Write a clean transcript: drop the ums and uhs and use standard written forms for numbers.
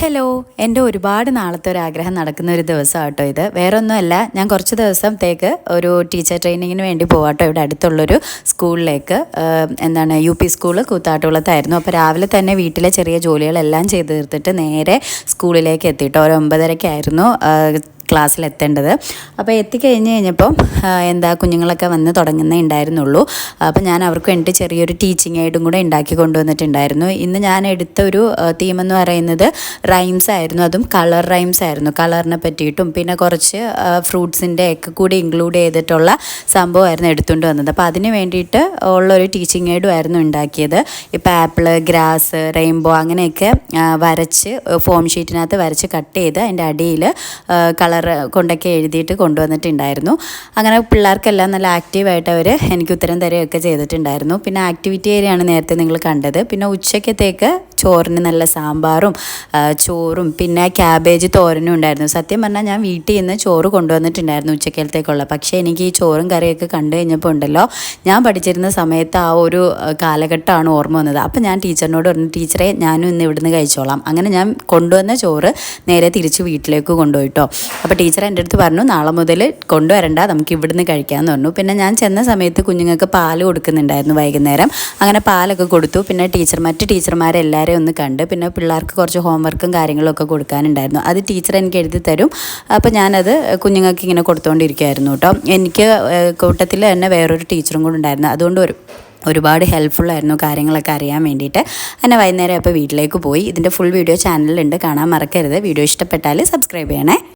Hello, എൻ്റെ ഒരുപാട് നാളത്തെ ഒരു ആഗ്രഹം നടക്കുന്ന ഒരു ദിവസമാണ് കേട്ടോ ഇത്. വേറൊന്നുമല്ല, ഞാൻ കുറച്ച് ദിവസത്തേക്ക് ഒരു ടീച്ചർ ട്രെയിനിങ്ങിന് വേണ്ടി പോവാട്ടോ ഇവിടെ അടുത്തുള്ളൊരു സ്കൂളിലേക്ക്. UP സ്കൂൾ കൂത്താട്ടുകുളത്തായിരുന്നു. അപ്പോൾ രാവിലെ തന്നെ വീട്ടിലെ ചെറിയ ജോലികളെല്ലാം ചെയ്ത് തീർത്തിട്ട് നേരെ സ്കൂളിലേക്ക് എത്തിയിട്ടോ. ഒരു 9:30-ക്കായിരുന്നു ക്ലാസ്സിലെത്തേണ്ടത്. അപ്പോൾ എത്തിക്കഴിഞ്ഞ് കഴിഞ്ഞപ്പം കുഞ്ഞുങ്ങളൊക്കെ വന്ന് തുടങ്ങുന്നേ ഉണ്ടായിരുന്നുള്ളൂ. അപ്പോൾ ഞാൻ അവർക്ക് വേണ്ടി ചെറിയൊരു ടീച്ചിങ് എയ്ഡും കൂടെ ഉണ്ടാക്കി കൊണ്ടുവന്നിട്ടുണ്ടായിരുന്നു. ഇന്ന് ഞാൻ എടുത്ത ഒരു തീമെന്ന് പറയുന്നത് റൈംസ് ആയിരുന്നു. അതും കളർ റൈംസ് ആയിരുന്നു. കളറിനെ പറ്റിയിട്ടും പിന്നെ കുറച്ച് ഫ്രൂട്ട്സിൻ്റെ ഒക്കെ കൂടി ഇൻക്ലൂഡ് ചെയ്തിട്ടുള്ള സംഭവമായിരുന്നു എടുത്തുകൊണ്ട് വന്നത്. അപ്പോൾ അതിന് വേണ്ടിയിട്ട് ഉള്ളൊരു ടീച്ചിങ് എയ്ഡും ആയിരുന്നു ഉണ്ടാക്കിയത്. ഇപ്പോൾ ആപ്പിള്, ഗ്രാസ്, റെയിൻബോ അങ്ങനെയൊക്കെ വരച്ച് ഫോം ഷീറ്റിനകത്ത് വരച്ച് കട്ട് ചെയ്ത് അതിൻ്റെ അടിയിൽ കളർ കൊണ്ടൊക്കെ എഴുതിയിട്ട് കൊണ്ടുവന്നിട്ടുണ്ടായിരുന്നു. അങ്ങനെ പിള്ളേർക്കെല്ലാം നല്ല ആക്റ്റീവായിട്ട് അവർ എനിക്ക് ഉത്തരം തരികയൊക്കെ ചെയ്തിട്ടുണ്ടായിരുന്നു. പിന്നെ ആക്ടിവിറ്റി ഏരിയയാണ് നേരത്തെ നിങ്ങൾ കണ്ടത്. പിന്നെ ഉച്ചക്കത്തേക്ക് ചോറിന് നല്ല സാമ്പാറും ചോറും പിന്നെ ക്യാബേജ് തോരനും ഉണ്ടായിരുന്നു. സത്യം പറഞ്ഞാൽ ഞാൻ വീട്ടിൽ നിന്ന് ചോറ് കൊണ്ടുവന്നിട്ടുണ്ടായിരുന്നു ഉച്ചക്കലത്തേക്കുള്ള. പക്ഷേ എനിക്ക് ഈ ചോറും കറിയൊക്കെ കണ്ടു കഴിഞ്ഞപ്പോൾ ഉണ്ടല്ലോ, ഞാൻ പഠിച്ചിരുന്ന സമയത്ത് ആ ഒരു കാലഘട്ടമാണ് ഓർമ്മ വന്നത്. അപ്പോൾ ഞാൻ ടീച്ചറിനോട് പറഞ്ഞു, ടീച്ചറെ ഞാനും ഇന്ന് ഇവിടുന്ന് കഴിച്ചോളാം. അങ്ങനെ ഞാൻ കൊണ്ടുവന്ന ചോറ് നേരെ തിരിച്ച് വീട്ടിലേക്ക് കൊണ്ടുപോയിട്ടോ. അപ്പോൾ ടീച്ചർ എൻ്റെ അടുത്ത് പറഞ്ഞു, നാളെ മുതൽ കൊണ്ടുവരണ്ട, നമുക്ക് ഇവിടുന്ന് കഴിക്കാമെന്ന് പറഞ്ഞു. പിന്നെ ഞാൻ ചെന്ന സമയത്ത് കുഞ്ഞുങ്ങൾക്ക് പാൽ കൊടുക്കുന്നുണ്ടായിരുന്നു വൈകുന്നേരം. അങ്ങനെ പാലൊക്കെ കൊടുത്തു. പിന്നെ മറ്റ് ടീച്ചർമാരെല്ലാവരെയും ഒന്ന് കണ്ട് പിന്നെ പിള്ളേർക്ക് കുറച്ച് ഹോംവർക്കും കാര്യങ്ങളൊക്കെ കൊടുക്കാനുണ്ടായിരുന്നു. അത് ടീച്ചർ എനിക്ക് എഴുതി തരും. അപ്പോൾ ഞാനത് കുഞ്ഞുങ്ങൾക്ക് ഇങ്ങനെ കൊടുത്തുകൊണ്ടിരിക്കുമായിരുന്നു കേട്ടോ. എനിക്ക് കൂട്ടത്തിൽ തന്നെ വേറൊരു ടീച്ചറും കൂടെ ഉണ്ടായിരുന്നു. അതുകൊണ്ട് ഒരുപാട് ഹെൽപ്ഫുള്ളായിരുന്നു കാര്യങ്ങളൊക്കെ അറിയാൻ വേണ്ടിയിട്ട്. അങ്ങനെ വൈകുന്നേരം അപ്പോൾ വീട്ടിലേക്ക് പോയി. ഇതിൻ്റെ ഫുൾ വീഡിയോ ചാനലിലുണ്ട്, കാണാൻ മറക്കരുത്. വീഡിയോ ഇഷ്ടപ്പെട്ടാൽ സബ്സ്ക്രൈബ് ചെയ്യണേ.